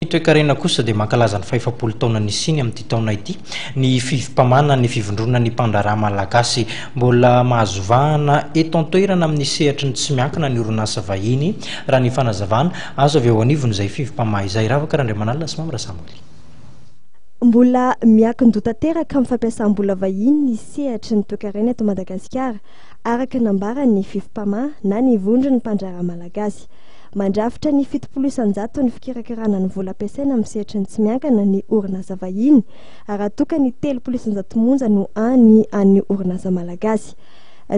Toekarena kosa dia mankalaza ny 500 taona nisiny amin'ity taona ity ny fivim-pamana ny fivondrona ny mpandraharaha malagasy mbola mahazovahana eto an-toerana amin'ny sehatry ny tsy miankina ny orinasa vahiny raha ny fanazavana azo avy ao anivony izay fivim-pamaha izay ravaka Randriamanalina sy Mamra Samoly. Mbola miakin-doha tanteraka amin'ny fampiasam-bola vahiny ny sehatry ny toekarena eto Madagasikara araka nambarany fivim-pamaha na ny vondrony mpandraharaha malagasy. Mandrafitra ny 70 isanjato ny fikirakarana ny vola ampiasaina amin'ny sehatry ny tsy miankina ny orinasa vahiny ary atoka ny 30 isanjato monja no any orinasa malagasy.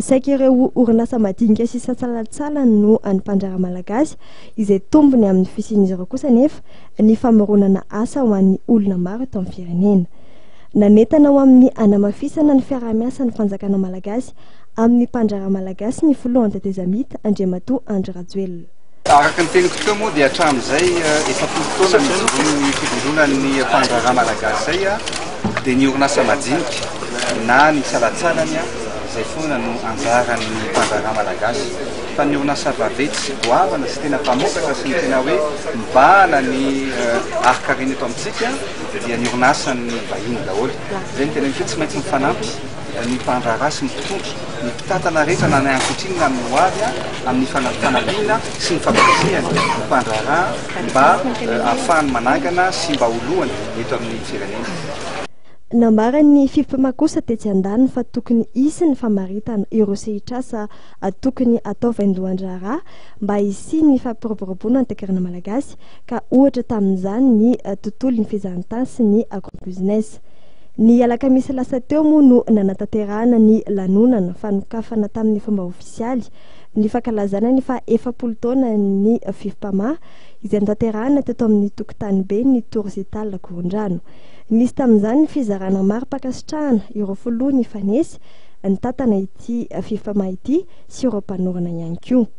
Saika ireo orinasa madinika sy satsalatsala no any mpandraharaha malagasy izay tombony amin'ny fisian'izy ireo kosa nefa ny famoronana asa ho an'ny olona maro eto amin'ny firenena. Nanentana ao amin'ny anamafisana ny fiaraha-miasa ny fanjakana malagasy amin'ny mpandraharaha malagasy ny filohan tetezamita Andriamatoa Andry Rajoelina. Araka ny teniko tokoa moa dia hatramin'izay efa 10 taona ny fivondronan'ny mpandraharaha malagasy zay dia ny orinasa majinika na ny salatsalany izay foana no anjaran'ny mpandraharaha malagasy fa ny orinasa vaventy sy goavana sy tena mpamokatra sy ny tena hoe mibahana ny arkarena eto amintsika dia ny orinasan'ny vahiny daholo. Zay ny tena tsy maintsy mifanampy ny mpandraharaha sy ny mpitondra ny mpitantana rehetra na ny ankoatrinina amin'ny hoavy amin'ny fanampiana sy ny fampirisiany mpandraharaha mba ahafahany manangana sy mba holohany eto amin'ny firenena. Nambarany fivim-pamaha kosa tetsy andaniny fa tokony isy ny famaritana ireo sehitrasa tokony atao vaindohan-draharaha mba hisy ny fampiroboroboana ny toekarena malagasy ka ohatra tamin'izany ny tontolo ny fizahantany sy ny agrobusiness. Ny alakamisy lasa teo moa no nanatanterahana ny lanonana fanokafana tamin'ny fomba ofisialy ny fankalazana ny fa 70 taona ny fivim-pamaha izay natanterahana teto amin'ny tokotany be ny Tourzital Gorondrano. Nisy tamin'izany ny fizarana maro mpakasitrahana ireo filoha ny fanesy ny tantana ity fivim-pamaha ity sy ireo mpanorana ihany koa.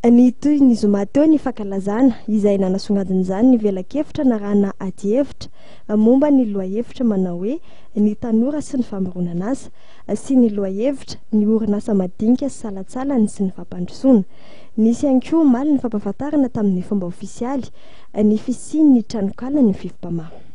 Ny toy ny zoma teo ny fankalazana izay nanasongadin'izany ny vela-kevitra na rahana adi-hevitra momba ny loha-hevitra manao hoe ny tanora sy ny famoronana asa sy ny loha-hevitra ny orinasa madinika sy salatsalany sy ny fampandrosoana. Nisy ihany koa omaly ny fampahafantarana tamin'ny fomba ofisialy ny fisian'ny tranokala ny fivim-pamaha.